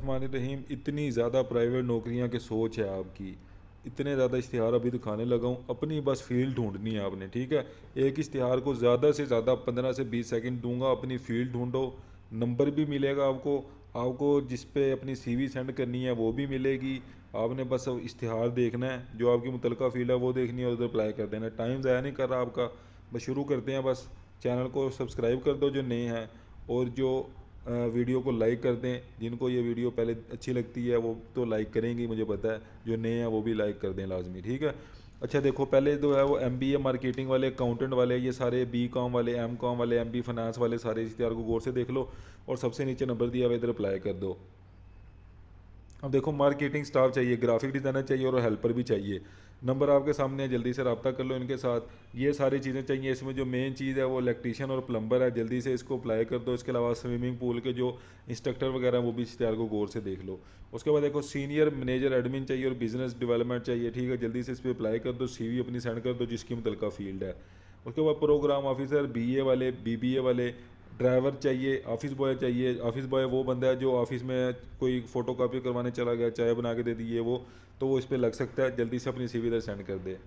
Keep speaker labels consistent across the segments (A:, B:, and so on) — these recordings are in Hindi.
A: बिस्मिल्लाहिर्रहमानिर्रहीम। इतनी ज़्यादा प्राइवेट नौकरियां की सोच है आपकी, इतने ज़्यादा इश्तिहार अभी दिखाने लगा हूँ। अपनी बस फील्ड ढूंढनी है आपने, ठीक है। एक इश्तिहार को ज़्यादा से ज़्यादा 15 से 20 सेकंड दूंगा, अपनी फील्ड ढूंढो। नंबर भी मिलेगा आपको, आपको जिस पे अपनी सीवी सेंड करनी है वो भी मिलेगी। आपने बस अब इश्तिहार देखना है, जो आपकी मुतलका फील्ड है वो देखनी है और उधर अप्लाई कर देना है। टाइम ज़ाया नहीं कर रहा आपका। बस शुरू करते हैं। बस चैनल को सब्सक्राइब कर दो जो नए हैं, और जो वीडियो को लाइक कर दें। जिनको ये वीडियो पहले अच्छी लगती है वो तो लाइक करेंगे, मुझे पता है। जो नए हैं वो भी लाइक कर दें लाजमी, ठीक है। अच्छा देखो, पहले जो है वो एमबीए मार्केटिंग वाले, अकाउंटेंट वाले, ये सारे बी कॉम वाले, एम कॉम वाले, एमबी फाइनेंस वाले सारे इश्तिहार को गौर से देख लो, और सबसे नीचे नंबर दिया हुआ इधर अप्लाई कर दो। अब देखो, मार्केटिंग स्टाफ चाहिए, ग्राफिक डिज़ाइनर चाहिए और हेल्पर भी चाहिए। नंबर आपके सामने है, जल्दी से रब्ता कर लो इनके साथ। ये सारी चीज़ें चाहिए। इसमें जो मेन चीज़ है वो इलेक्ट्रीशियन और प्लम्बर है, जल्दी से इसको अप्लाई कर दो। इसके अलावा स्विमिंग पूल के जो इंस्ट्रक्टर वगैरह हैं वो भी इश्तिहार को गौर से देख लो। उसके बाद देखो, सीनियर मैनेजर एडमिन चाहिए और बिजनेस डेवलपमेंट चाहिए, ठीक है। जल्दी से इस पर अप्लाई कर दो, सीवी अपनी सेंड कर दो जिसकी मुतलका फील्ड है। उसके बाद प्रोग्राम ऑफिसर, बीए वाले, बीबीए वाले, ड्राइवर चाहिए, ऑफिस बॉय चाहिए। ऑफिस बॉय वो बंदा है जो ऑफिस में कोई फ़ोटो कापी करवाने चला गया, चाय बना के दे दी है वो, तो वो इस पर लग सकता है। जल्दी से अपनी सीवी इधर सेंड कर दे।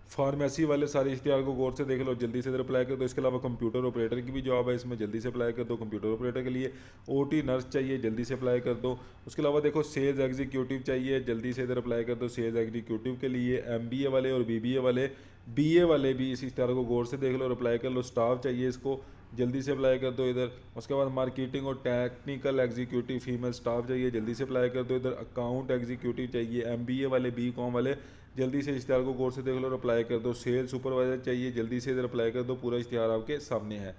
A: फार्मेसी वाले सारे इश्तिहार को गौर से देख लो, जल्दी से इधर अप्लाई कर दो। इसके अलावा कंप्यूटर ऑपरेटर की भी जॉब है इसमें, जल्दी से अप्लाई कर दो। कंप्यूटर ऑपरेटर के लिए ओटी नर्स चाहिए, जल्दी से अप्लाई कर दो। उसके अलावा देखो, सेल्स एग्जीक्यूटिव चाहिए, जल्दी से इधर अप्लाई कर दो। सेल्स एग्जीक्यूटिव के लिए एमबीए वाले और बीबीए वाले, बीए वाले भी इस इश्तिहार को गौर से देख लो और अप्लाई कर लो। स्टाफ चाहिए इसको, जल्दी से अप्लाई कर दो इधर। उसके बाद मार्केटिंग और टेक्निकल एग्जीक्यूटिव फीमेल स्टाफ चाहिए, जल्दी से अप्लाई कर दो इधर। अकाउंट एग्जीक्यूटिव चाहिए, एमबीए वाले, बी कॉम वाले, जल्दी से इश्तिहार को गौर से देख लो और अप्लाई कर दो। सेल सुपरवाइजर चाहिए, जल्दी से इधर अप्लाई कर दो। पूरा इश्तिहार आपके सामने है।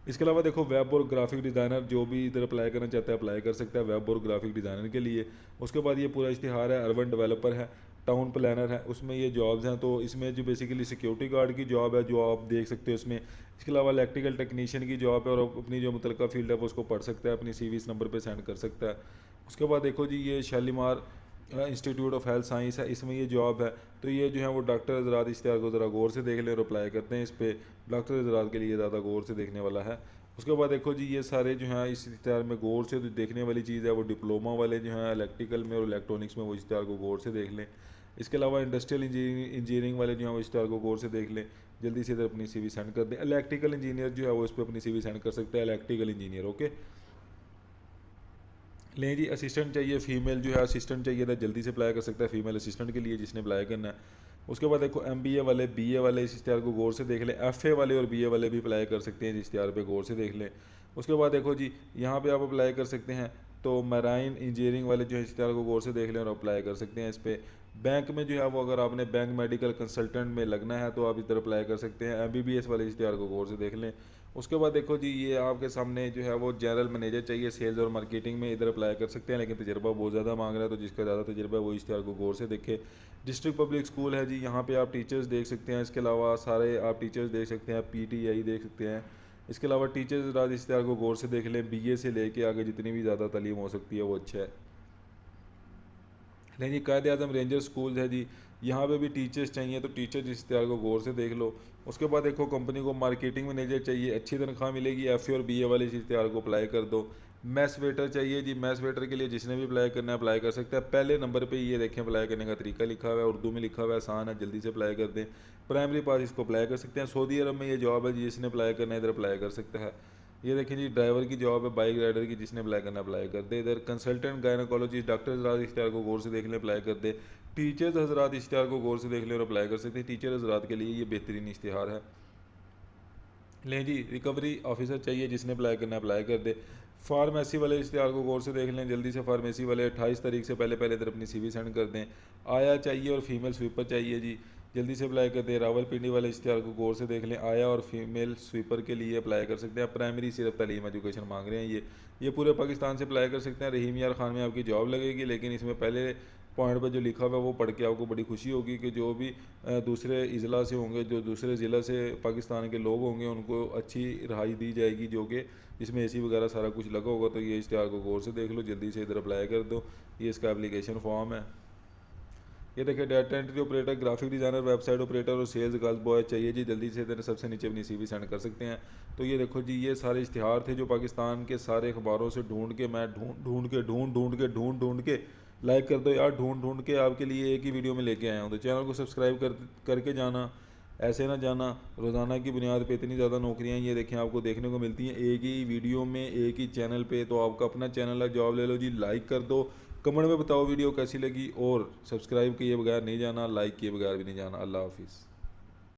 A: इसके अलावा देखो, वेब और ग्राफिक डिज़ाइनर, जो भी इधर अप्लाई करना चाहता है अप्लाई कर सकता है वेब और ग्राफिक डिज़ाइनर के लिए। उसके बाद ये पूरा इश्तिहार है। अर्बन डेवलपर है, टाउन प्लानर है, उसमें ये जॉब्स हैं। तो इसमें जो बेसिकली सिक्योरिटी गार्ड की जॉब है जो आप देख सकते हो इसमें। इसके अलावा इलेक्ट्रिकल टेक्नीशियन की जॉब है, और अपनी जो मुतलका फील्ड है वो उसको पढ़ सकता है, अपनी सीवी इस नंबर पर सेंड कर सकता है। उसके बाद देखो जी, ये Shalimar institute of health science है, इसमें ये जॉब है। तो ये जो है वो डॉक्टर हज़रात इश्तिहार को ज़रा गौर से देख लें और अप्लाई करते हैं इस पर। डॉक्टर हज़रात के लिए ज़्यादा गौर से देखने वाला है। उसके बाद देखो जी, ये सारे जो हैं इस इश्तिहार में गौर से जो देखने वाली चीज़ है वो डिप्लोमा वाले जो हैं इलेक्ट्रिकल में और इलेक्ट्रॉनिक्स में, वो इश्तिहार को गौर से देख लें। इसके अलावा इंडस्ट्रियल इंजीनियरिंग वाले जो हैं वो इश्तिहार को गौर से देख लें, जल्दी से इधर अपनी सीवी सेंड कर दें। इलेक्ट्रिकल इंजीनियर जो है वो इस पर अपनी सीवी सेंड कर सकता है, इलेक्ट्रिकल इंजीनियर, ओके। लें जी, असिस्टेंट चाहिए, फीमेल जो है असिस्टेंट चाहिए था, जल्दी से अप्लाई कर सकता है फीमेल असिस्टेंट के लिए जिसने अप्लाई करना है। उसके बाद देखो, एमबीए वाले, बीए वाले इस इश्तिहार को गौर से देख लें। एफए वाले और बीए वाले भी अप्लाई कर सकते हैं, इस इश्तिहार पे गौर से देख लें। उसके बाद देखो जी, यहाँ पे आप अप्लाई कर सकते हैं। तो मराइन इंजीनियरिंग वाले जो है इश्तिहार को गौर से देख लें और अप्लाई कर सकते हैं इस पर। बैंक में जो है वो, अगर आपने बैंक मेडिकल कंसल्टेंट में लगना है तो आप इधर अप्लाई कर सकते हैं। एमबीबीएस वाले इश्तिहार को गौर से देख लें। उसके बाद देखो जी, ये आपके सामने जो है वो जनरल मैनेजर चाहिए सेल्स और मार्केटिंग में, इधर अप्लाई कर सकते हैं। लेकिन तजर्बा बहुत ज़्यादा मांग रहा है, तो जिसका ज़्यादा तजर्बा है वो इश्तिहार को गौर से देखे। डिस्ट्रिक्ट पब्लिक स्कूल है जी, यहाँ पे आप टीचर्स देख सकते हैं। इसके अलावा सारे आप टीचर्स देख सकते हैं, पीटीआई देख सकते हैं। इसके अलावा टीचर्स राज इश्तिहार को गौर से देख लें। बीए से लेके आगे जितनी भी ज़्यादा तालीम हो सकती है वो अच्छा है। नहीं जी, कायद आज़म रेंजर स्कूल है जी, यहाँ पे भी टीचर्स चाहिए, तो टीचर्स इश्तिहार को गौर से देख लो। उसके बाद देखो, कंपनी को मार्केटिंग मैनेजर चाहिए, अच्छी तनख्वाह मिलेगी। एफए और बीए वाले इस इश्तिहार को अप्लाई कर दो। मैस वेटर चाहिए जी, मैस वेटर के लिए जिसने भी अप्लाई करना है अप्लाई कर सकता है। पहले नंबर पे ये देखें अप्लाई करने का तरीका लिखा हुआ है, उर्दू में लिखा हुआ है, आसान है, जल्दी से अप्लाई कर दें। प्राइमरी पास इसको अप्लाई कर सकते हैं। सऊदी अरब में ये जॉब है जी, जिसने अप्लाई करना है इधर अप्लाई कर सकता है। ये देखें जी, ड्राइवर की जॉब है, बाइक राइडर की, जिसने अप्लाई करना अप्लाई कर दे इधर। कंसल्टेंट गायनोकोलॉजिस्ट, डॉक्टर हज़रात इश्तिहार को गौर से देख लें, अप्लाई कर दे। टीचर्स हज़रात इश्तिहार को गौर से देख लें और अप्लाई कर सकते हैं। टीचर हज़रात के लिए ये बेहतरीन इश्तिहार है। लें जी, रिकवरी ऑफिसर चाहिए, जिसने अप्लाई करना अप्लाई कर दे। फार्मेसी वाले इश्तिहार को गौर से देख लें, जल्दी से। फार्मेसी वाले 28 तारीख से पहले पहले इधर अपनी सीवी सेंड कर दें। आया चाहिए और फीमेल स्वीपर चाहिए जी, जल्दी से अप्लाई कर दें। रावलपिंडी वाले इश्तिहार को गौर से देख लें। आया और फीमेल स्वीपर के लिए अप्लाई कर सकते हैं। प्राइमरी सिर्फ तालीम एजुकेशन मांग रहे हैं ये पूरे पाकिस्तान से अप्लाई कर सकते हैं। रहीम यार खान में आपकी जॉब लगेगी, लेकिन इसमें पहले पॉइंट पर जो लिखा हुआ है वो पढ़ के आपको बड़ी खुशी होगी कि जो भी दूसरे अज़ला से होंगे, जो दूसरे ज़िला से पाकिस्तान के लोग होंगे, उनको अच्छी रहाई दी जाएगी, जो कि जिसमें एसी वगैरह सारा कुछ लगा होगा। तो ये इश्तिहार को गौर से देख लो, जल्दी से इधर अप्लाई कर दो। ये इसका एप्लीकेशन फॉर्म है। ये देखिए data entry operator, graphic designer, website operator और सेल्स गर्ल बॉय चाहिए जी, जल्दी से इधर सबसे नीचे अपनी CV सेंड कर सकते हैं। तो ये देखो जी, ये सारे इश्तिहार थे जो पाकिस्तान के सारे अखबारों से ढूंढ के मैं ढूंढ के लाइक कर दो यार, ढूंढ के आपके लिए एक ही वीडियो में लेके आया हूँ। तो चैनल को सब्सक्राइब करके जाना, ऐसे ना जाना। रोज़ाना की बुनियाद पे इतनी ज़्यादा नौकरियां ये देखें आपको देखने को मिलती हैं एक ही वीडियो में, एक ही चैनल पे। तो आपका अपना चैनल है, जॉब ले लो जी, लाइक कर दो, कमेंट में बताओ वीडियो कैसी लगी, और सब्सक्राइब किए बगैर नहीं जाना, लाइक किए बगैर भी नहीं जाना। अल्लाह हाफिज़।